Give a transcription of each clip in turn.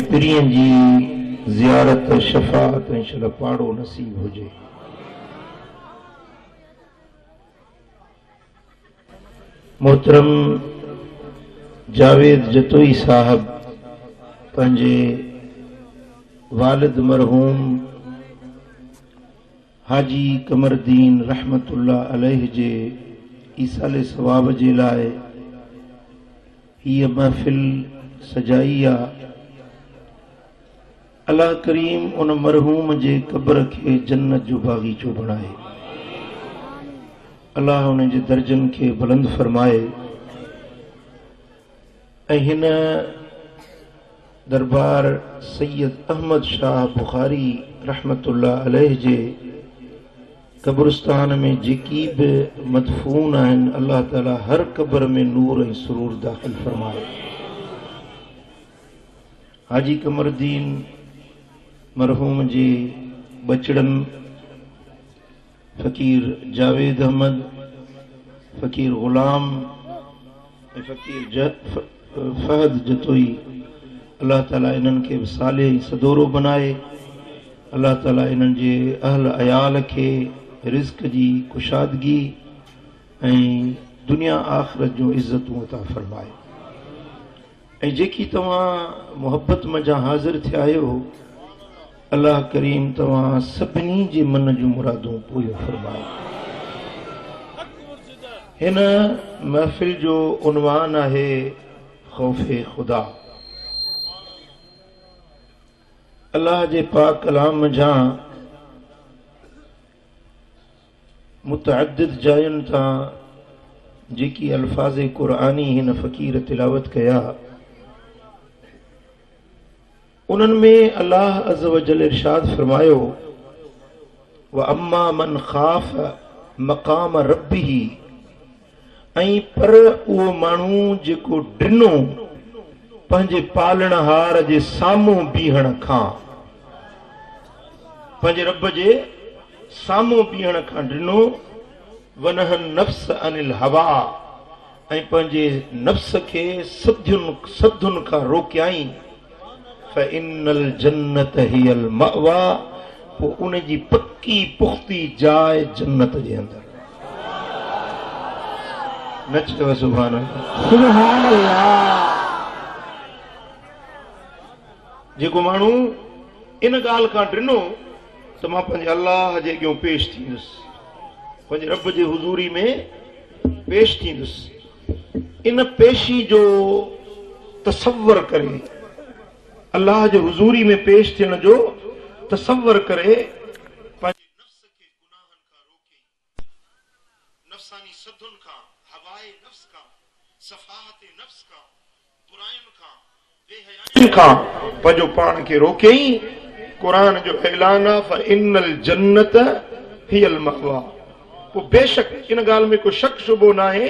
पिरियन जी ज़ियारत शफ़ाअत इंशाअल्लाह पाड़ो नसीब हुजे। मोहतरम जावेद जतोई साहब पंजे वालिद मरहूम हाजी कमरदीन रहमतुल्लाह अलैह जे ईसाले सवाब जे लाए हीअ महफ़िल सजाई आ। अल्लाह करीम उन मरहूम जे कब्र के जन्नत जो बागीचो बणाए। अल्लाह उन जे दर्जन के बुलंद फरमाए। हिन दरबार सैयद अहमद शाह बुखारी रहमतुल्लाह अलैह जे कब्रिस्तान में जेकी भी मदफून आहिनि, अल्लाह ताला हर कब्र में नूर ऐं सुरूर दाखिल फरमाए। हाजी कमरदीन मरहूम जे बचड़न फ़कीर जावेद अहमद, फ़कीर गुलाम, फ़कीर फहद जतोई, अल्लाह ताला इन्हनि खे साले सदोरो बनाए। अल्लाह ताला इन्हनि जे अहल अयाल खे रिज़्क़ जी कुशादगी ऐं दुनिया आख़िरत जूं इज़्ज़तूं अता फरमाए। ऐं जेकी तव्हां मोहब्बत मजा हाज़िर थिया आहियो, अल्लाह करीम तव्हां सभिनी जे मन जूं मुरादूं पूरियूं फरमाए। हिन महफ़िल जो उन्वान आहे खौफ़े खुदा। अल्लाह जे पाक कलाम जा मुतअद्दिद जायुनि तां जेकी अल्फाज़ क़ुरआनी हिन फ़कीर तिलावत कया, उन्हनि में अल्लाह अज़्ज़ व जल इरशाद फरमायो, व अम्मा मन ख़ाफ़ मक़ाम रब्बिही, ऐं पर उहो माण्हू जेको ड्रिनो पंहिंजे पालणहार जे साम्हूं बीहण खां, पंहिंजे रब जे साम्हूं बीहण खां ड्रिनो, वनहन नफ्स अनिल हवा, ऐं पंहिंजे नफ्स खे सदुनि खां रोकियाई, फ़इन्नल जन्नत हियल मअवा, पोइ उन जी पक्की पुख्ती जाइ जन्नत जे अंदरि। नच कयो सुभान अल्लाह, सुभान अल्लाह। जेको माण्हू इन ॻाल्हि खां ड्रिनो त मां पंहिंजे अल्लाह जे अॻियां पेश थींदुसि, पंहिंजे रब जे हुज़ूरी में पेश थींदुसि, इन पेशी जो तसव्वुर करे, अल्लाह जे हुज़ूरी में पेश थियण जो तसव्वुर करे, पंहिंजे नफ्स खे गुनाहनि खां रोके, नफ़्सानी सदुनि खां, हवाए नफ्स खां, सफ़ाहत नफ्स खां, बुराइयुनि खां, बेहयाइयुनि खां पंहिंजो पाण खे रोकेई। कुरान जो ऐलान आहे, फ़इन्नल जन्नत हियल मअवा। पोइ बेशक इन ॻाल्हि में को शक शुबो न आहे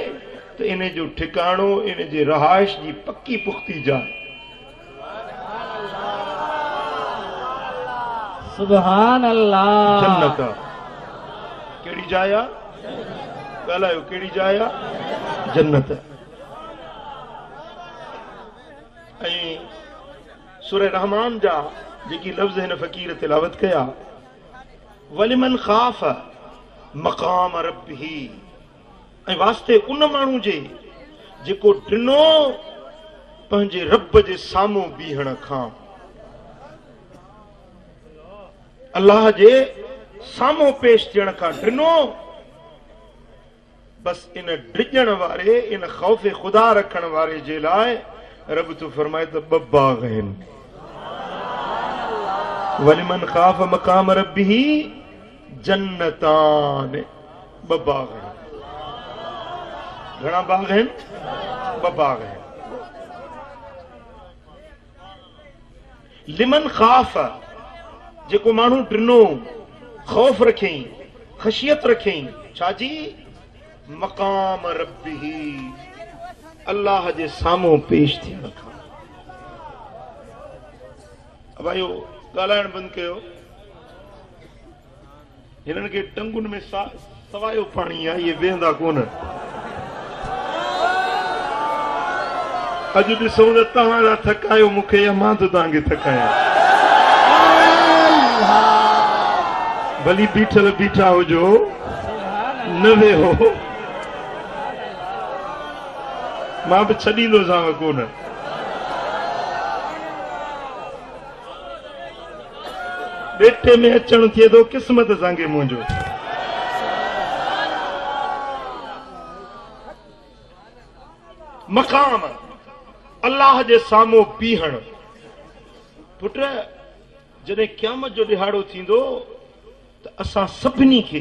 त इन जो ठिकाणो, इन जे रहाइश जी पक्की पुख्ती जाइ। सुभान अल्लाह। जन्नत कहिड़ी जाइ आहे? ॻाल्हायो, कहिड़ी जाइ आहे? जन्नत। ऐं सूरह रहमान जा जेकी लफ़्ज़ हिन फ़कीर तिलावत कया, वलिमन ख़ाफ़ मक़ाम रब्बिही, ऐं वास्ते उन माण्हू जे जेको ड्रिनो पंहिंजे रब जे साम्हूं बीहण खां, अल्लाह जे साम्हूं पेश थियण खां ड्रिनो। बस इन डिॼण वारे, इन ख़ौफ़े ख़ुदा रखण वारे जे लाइ रब तो फरमाए त ॿ बाग़ आहिनि। वलिमन ख़ाफ़ मक़ाम रब्बिही जन्नतान, ॿ बाग़ आहिनि। घणा बाग़ आहिनि? ॿ बाग़ आहिनि। लिमन ख़ाफ़, जेको माण्हू ड्रिनो, ख़ौफ़ रखियईं, ख़शियत रखियईं, छाजी? मक़ाम रब्बिही, अल्लाह जे साम्हूं पेश थियण खां। भाई ॻाल्हाइण बंदि कयो, हिननि खे टंगुनि में सवायो पाणी आहे, इहे वेहंदा कोन। अॼु ॾिसूं त तव्हां थकायो मूंखे या मां त तव्हांखे थकायां। भली बीठल बीठा हुजो न वेहो, मां बि छॾींदोसांव कोन। बेटे में अचण थिए थो क़िस्मत सांगे मुंहिंजो। मक़ाम अल्लाह जे साम्हूं बीहण। पुट जॾहिं क़यामत जो ॾिहाड़ो थींदो त असां सभिनी खे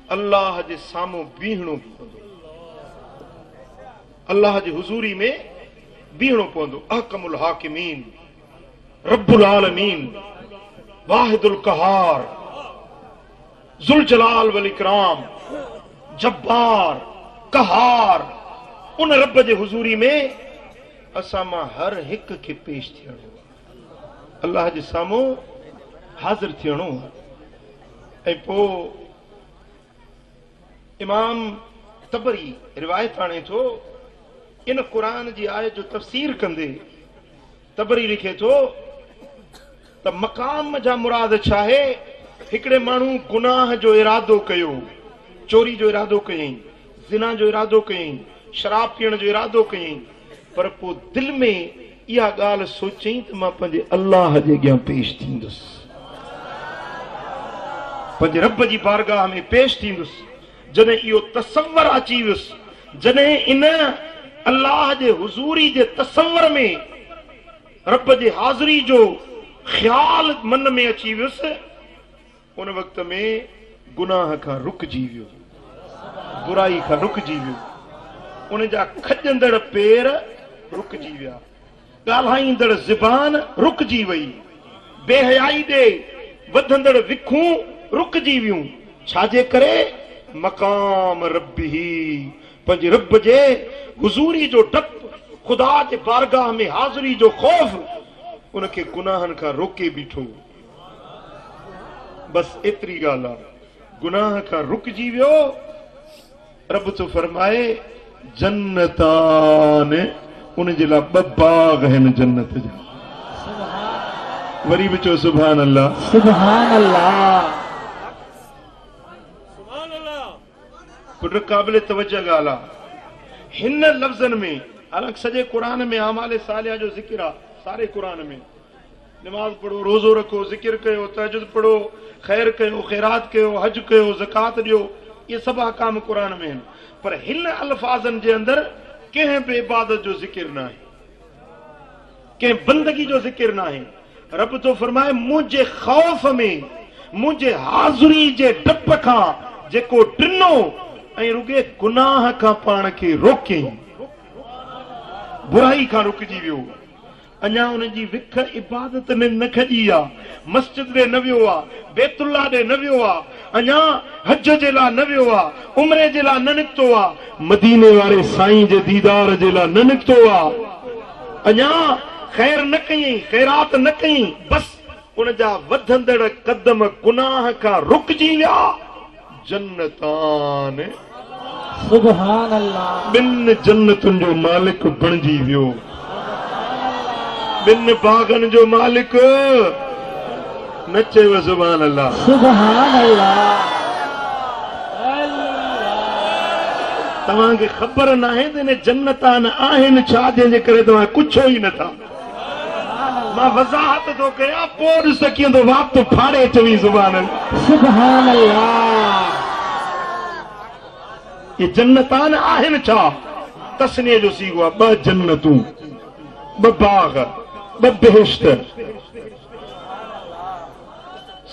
अल्लाह जे साम्हूं बीहणो पवंदो, अल्लाह जी हुज़ूरी में बीहणो पवंदो। अहकमुल हाकिमीन, रब्बुल आलमीन, वाहिदुल क़हार, ज़ुल जलाल वल इकराम, जब्बार, क़हार, उन रब जे हुज़ूरी में असां मां हर हिक खे पेश थियणो, अल्लाह जे साम्हूं हाज़िर थियणो। ऐं पोइ इमाम तबरी रिवायत आणे थो, इन क़ुरान जी आयत जो तफ़सीर कंदे तबरी लिखे थो त मक़ाम जा मुराद छा आहे। हिकिड़े माण्हू गुनाह जो इरादो कयो, चोरी जो इरादो कयईं, ज़िना जो इरादो कयईं, शराब पीअण जो इरादो कयईं, पर पोइ दिलि में इहा ॻाल्हि सोचईं त मां पंहिंजे अल्लाह जे अॻियां पेश थींदुसि, पंहिंजे रब जी बारगाह में पेश थींदुसि। जॾहिं इहो तसव्वुर अची वियुसि, जॾहिं इन अल्लाह जे हुज़ूरी जे तसव्वुर में रब जे हाज़िरी जो ख़्याल मन में अची वियुसि, उन वक़्त में गुनाह खां रुकजी वियो, बुराई खां रुकजी वियो, उन जा खॼंदड़ पेर रुकजी विया, ॻाल्हाईंदड़ ज़बान रुकजी वई, बेहयाई ॾे वधंदड़ विखूं रुकजी वियूं। छाजे करे? मक़ाम रब्बी, पंहिंजे रब जे हुज़ूरी जो डपु, ख़ुदा जे बारगाह में हाज़िरी जो ख़ौफ़ उनखे गुनाहनि खां रोके बीठो। बस एतिरी ॻाल्हि आहे, गुनाह खां रुकजी वियो। रब तो फरमाए जन्नतान, उन जे लाइ ॿ बाग आहिनि जन्नत जा। वरी बि चओ सुभान अल्लाह, सुभान अल्लाह। पुट क़ाबिल तवज्जो ॻाल्हि आहे। हिन लफ़्ज़नि में, हालांकि सॼे क़ुरान में आमाले सालिहा जो ज़िक्र आहे, सारे क़ुरान में नमाज़ पढ़ो, रोज़ो रखो, ज़िक्र कयो, तहज्जुद पढ़ो, ख़ैर कयो, ख़ैरात कयो, हज कयो, ज़कात ॾियो, इहे सभु अहकाम क़ुरान में आहिनि। पर हिन अल्फाज़नि जे अंदरि कंहिं बि इबादत जो ज़िक्र न आहे, कंहिं बंदगी जो ज़िक्र न आहे। रब तो फरमाए मुंहिंजे ख़ौफ़ में, मुंहिंजे हाज़िरी जे डप खां जेको टिनो ऐं रुॻे गुनाह खां पाण खे रोके, बुराई खां रुकजी वियो। अञा उन जी विख इबादत ने न खॼी आहे, मस्जिद ॾे न वियो आहे, बैतुल्लाह ॾे न वियो आहे, अञा हज जे लाइ न वियो आहे, उमरे जे लाइ न निकितो आहे, मदीने वारे साईं जे दीदार जे लाइ न निकितो आहे, अञा ख़ैर न कयईं, ख़ैरात न कयईं, बस उन जा वधंदड़ कदम गुनाह खां रुकजी विया। जन्नतान, सुभान अल्लाह। ॿिनि जन्नतुनि जो मालिक बणिजी वियो, ॿिनि बागनि जो मालिक न चयो सुभान अल्लाह, सुभान अल्लाह। तव्हांखे ख़बर न आहे त हिन जन्नतान आहिनि छा, जंहिंजे करे तव्हां कुझु ई नथा। मां वज़ाहत थो कयां, पोइ ॾिस कीअं थो वाप फाड़े चवी सुभान अल्लाह, सुभान अल्लाह। ये जन्नतान आहिनि छा? तस्नीअ जो सीगो आहे, ॿ जन्नतूं, ॿ बाग, ॿ बेहिश्त।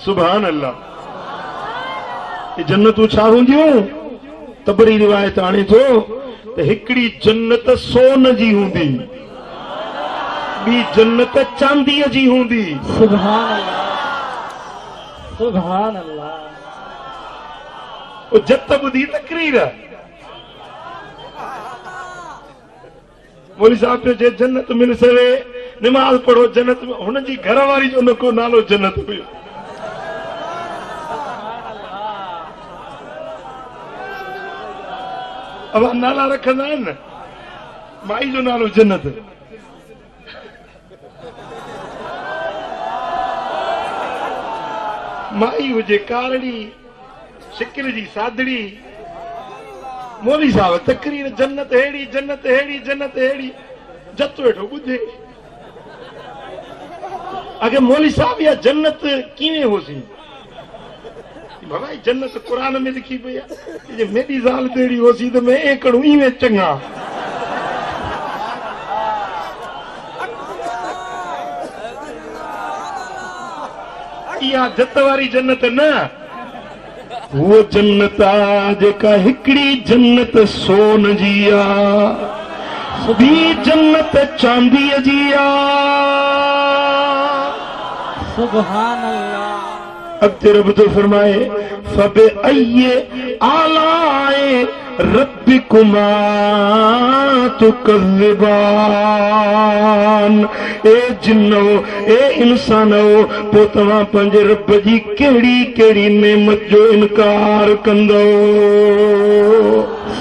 सुभान अल्लाह। ये जन्नतूं छा हूंदियूं? तबरी रिवायत आणे थो त हिकिड़ी जन्नत सोन जी हूंदी, ॿी जन्नत चांदीअ जी हूंदी। सुभान अल्लाह, सुभान अल्लाह। वो जत ॿुधी तकरीर, मौलवी साहब पे जे जन्नत मिल सवे, नमाज पढ़ो जन्नत में, हुन जी घर वारी जो नको नालो जन्नत हुयो। अब नाला रखंदा आहिनि न, माई जो नालो जन्नत। माई हुजे कारड़ी शिकिल जी सादड़ी मौली साहब तकरीर जन्नत हेड़ी जन्नत हेड़ी जन्नत हेड़ी जत वेठो बुधे अगे मौली साहब या जन्नत किवें होसी बाबा जन्नत कुरान में लिखी पई है जे मेरी ज़ाल तेड़ी होसी तो मैं एकड़ू इवें चंगा या जत वारी जन्नत न वो जन्नत आ जेका हिकड़ी जन्नत सोन जी आ ॿी जन्नत चांदी जी आ सुभान अल्लाह। अब तेरे रब तो फरमाए फबे अय्ये आलाए रब्बिकुमा तुकज़्ज़िबान। ए जिन्नो ए इंसानो पो तव्हां पंहिंजे रब जी कहिड़ी कहिड़ी नेमत जो इनकार कंदो।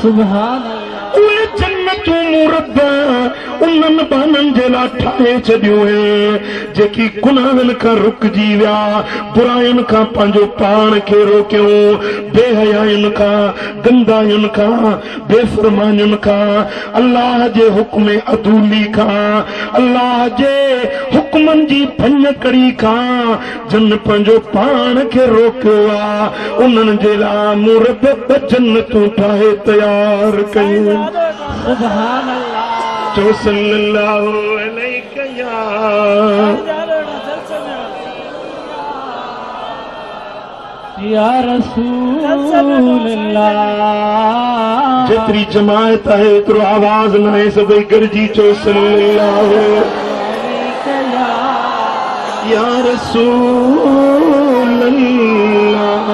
सुभान अल्लाह। उहे जन्नतूं रब उन्हनि बाननि जे लाइ ठाहे छॾियूं आहिनि जेकी गुनाहनि खां रुकजी विया बुराइनि खां पंहिंजो पाण खे रोकियूं बेहयायुनि खां गंदायुनि खां बेफ़रमानियुनि खां अल्लाह जे हुक्म अदूली खां अल्लाह जे हुक्मनि जी भञकड़ी खां जन पंहिंजो पाण खे रोकियो आहे उन्हनि जे लाइ मूं रब ॿ जन्नतूं ठाहे तयार कयूं। सुभान अल्लाह। जो सल्लल्लाहु अलैहि या रसूल अल्लाह। जेतरी जमायत है एतरो आवाज न है सभई गरजी चो सल्लल्लाहु अलैहि या रसूल अल्लाह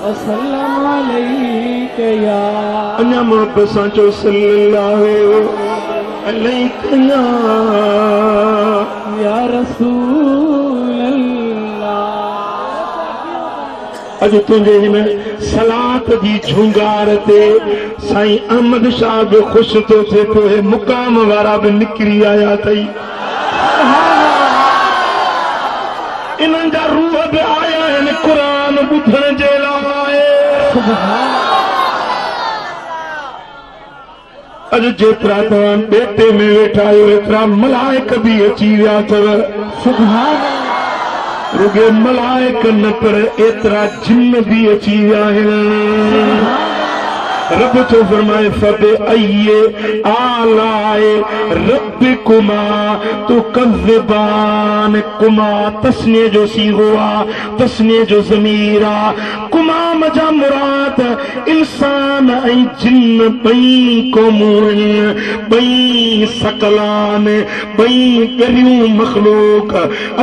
वसल्लम अलैहि या अन्या मोहब्बत सां चो सल्लल्लाहु अलैहि या रसूल अल्लाह। अज तुझे हिन सलात जी झुंगार ते साईं अहमद शाह बि ख़ुशि थो थिए पियो मुकाम वारा बि निकिरी आया अथई इन्हनि जा रूह बि आया आहिनि क़ुरान ॿुधण जे लाइ। अॼु जेतिरा तव्हां बेटे में वेठा आहियो एतिरा मलाइक बि अची विया अथव। रुगे मलाइक न पर एतिरा जिन भी अची विया आहिनि। रब तो फरमाए फबे अय्ये आलाए रब्बिकुमा तुकज़्ज़िबान। कुमा तस्नीय जो सीगो आ तस्नीय जो ज़मीर आ कुमा मजा मुराद इंसान ऐं जिन ॿई क़ौमूं ॿई सकलान ॿई ॻरियूं मख़लूक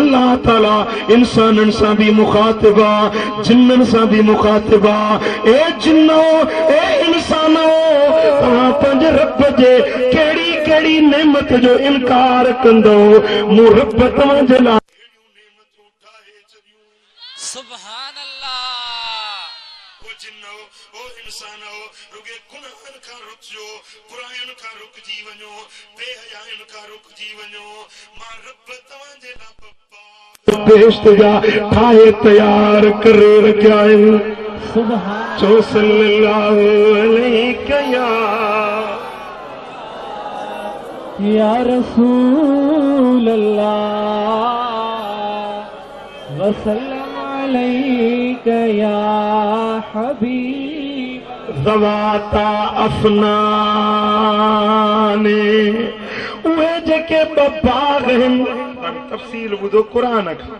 अल्लाह ताला इंसाननि सां भी मुखातिबा जिन्ननि सां भी मुखातिबा। ए जिन्नो ए इंसानो तव्हां पंहिंजे रब जे कहिड़ी कहिड़ी नेमत जो इनकार कंदो मूं रब तव्हां जे लाइ सुभान अल्लाह। ओ जिन्नो ओ इंसानो रुगे गुनाहनि खां रुकजो बुराइयुनि खां रुकजी वञो बेहयाइयुनि खां रुकजी वञो मां रब तव्हां जे लाइ बेश्त जा ठाहे तयार करे रखिया आहिनि। जो सल्लल्लाहु अलैहि या रसूल अल्लाह वसल्लम अलैहि या हबीब। ज़वाता अफनाने उहे जेके बाग आहिनि तफ़सील ॿुधो क़ुरान खां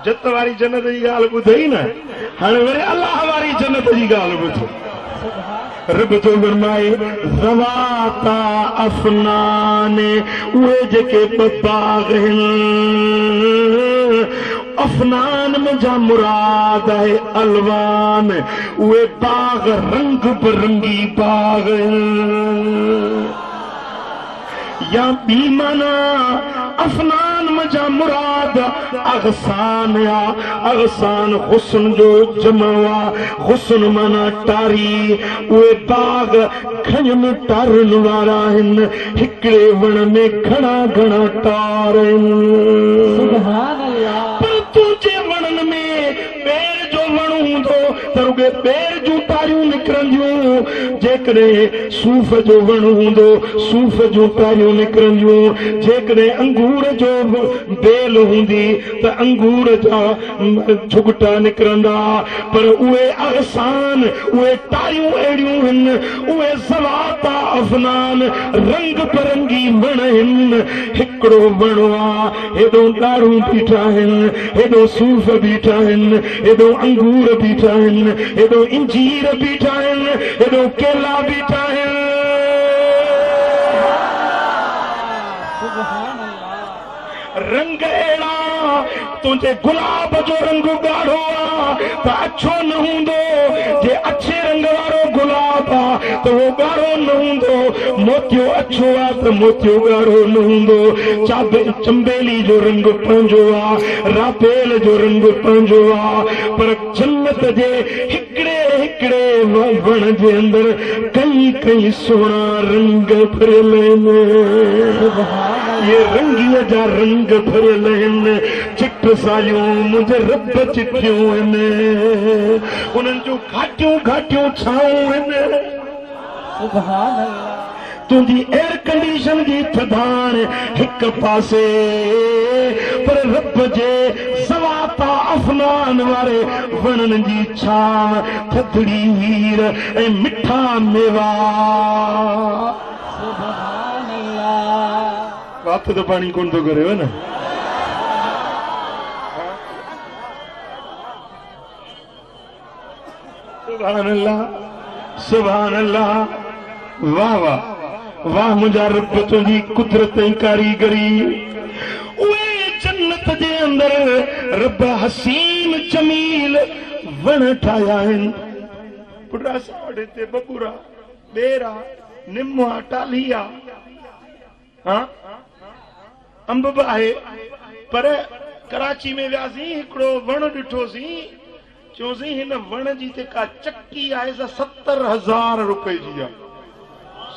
जत वारी जन्नत जी ॻाल्हि ॿुधई न हाणे वरी अल्लाह वारी जन्नत जी ॻाल्हि ॿुधो। रब तो फरमाए ज़वाता अफनाने उहे जेके बाग आहिनि अफनान में जा मुराद है अलवान उहे बाग रंग बिरंगी बाग या बीमाना अफनान मजा मुराद अगसान या अगसान हुस्न जो जमावा हुस्न मना टारी उए बाग खजम टारन वारा हिन हिकड़े वण में घणा घणा टार सुभान अल्लाह पर तुझे वणन में पेर जो वण हूंदो त रुगे पेर जूं टारियूं निकिरंदियूं जेकॾहिं सूफ़ जो वण हूंदो सूफ़ जूं टारियूं निकिरंदियूं जेकॾहिं अंगूर जो बेल हूंदी त अंगूर जा झुगटा निकिरंदा पर उहे अहसान उहे टारियूं अहिड़ियूं आहिनि उहे सवाता अफ़नान रंग बिरंगी वण आहिनि हिकिड़ो वण आहे हेॾो ॾारूं बीठा आहिनि हेॾो सूफ़ बीठा आहिनि हेॾो अंगूर बीठा आहिनि हेॾो इंजीर बीठा आहिनि हेॾो केला बीठा आहिनि सुभान अल्लाह रंग अहिड़ा तुंहिंजे गुलाब जो रंग ॻाढ़ो आहे त अछो न हूंदो जे अछे रंग वारो गुलाब आहे त उहो ॻाढ़ो न हूंदो मोतियो अछो आहे त मोतियो ॻाढ़ो न हूंदो चंबेली जो रंग पंहिंजो आहे रापेल जो रंग पंहिंजो आहे पर जन्नत जे हिकिड़े हिकिड़े वण जे अंदर कई कई सुहिणा रंग भरियल आहिनि ये रंगीअ जा रंग भरियल आहिनि चिट सालियूं मुंहिंजे रब चिटियूं आहिनि उन्हनि जूं घाटियूं घाटियूं छाऊं आहिनि सुभान अल्लाह तुंहिंजी एयर कंडीशन जी थधाण हिक पासे पर रब जे सवाता अफ़नान वारे वणनि जी छां थधड़ी हीर ऐं मिठा मेवा सुभान अल्लाह वात तो पानी कोन थो करे न सुभान अल्लाह सुभान अल्लाह वाह वाह वाह मुंहिंजा रब तुंहिंजी कुदरत ऐं कारीगरी उहे जन्नत जे अंदर रब हसीन जमील वण ठाहिया आहिनि पुट असां वटि हिते बबूरा ॿेर आहे निम आहे टाली आहे हा अंब बि आहे पर कराची में वियासीं हिकिड़ो वण ॾिठोसीं चयोसीं हिन वण जी जेका चक्की आहे सा 70,000 रुपए जी आहे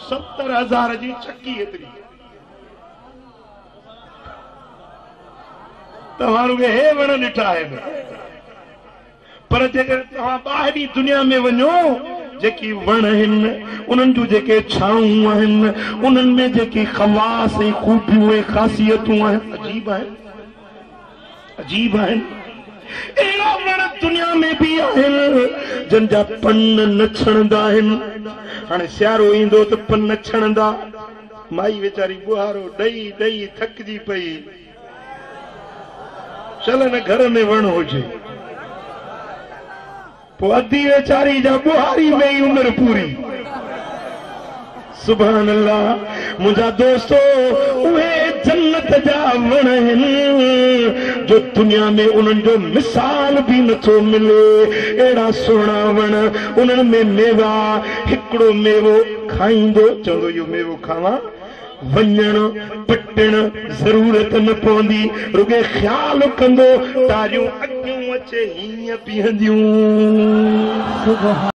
70,000 जी चक्की एतिरी तव्हां रुॻो हे वण ॾिठा आहिनि पर जेकर तव्हां ॿाहिरी दुनिया में वञो जेकी वण आहिनि उन्हनि जूं जेके छाऊं आहिनि उन्हनि में जेकी ख़वास ऐं खूबियूं ऐं ख़ासियतूं आहिनि अजीब आहिनि अहिड़ा वण दुनिया में बि आहिनि जिन जा पन न छणंदा आहिनि हाणे सियारो ईंदो त पन छणंदा माई वीचारी बुहारो ॾेई ॾेई थकिजी पई चल न घर में वण हुजे पोइ अधी वीचारी जा बुहारी में ई उमिरि पूरी सुभान अल्लाह मुंहिंजा दोस्तो उहे जन्नत जा वण आहिनि जो दुनिया में उन्हनि जो मिसाल भी नथो मिले अहिड़ा सुहिणा वण उन्हनि में मेवा हिकिड़ो मेवो खाईंदो चवंदो इहो मेवो खावां वञण पटण ज़रूरत न पवंदी रुॻे ख़्यालु कंदो तारियूं अखियूं अचे हीअं पीअंदियूं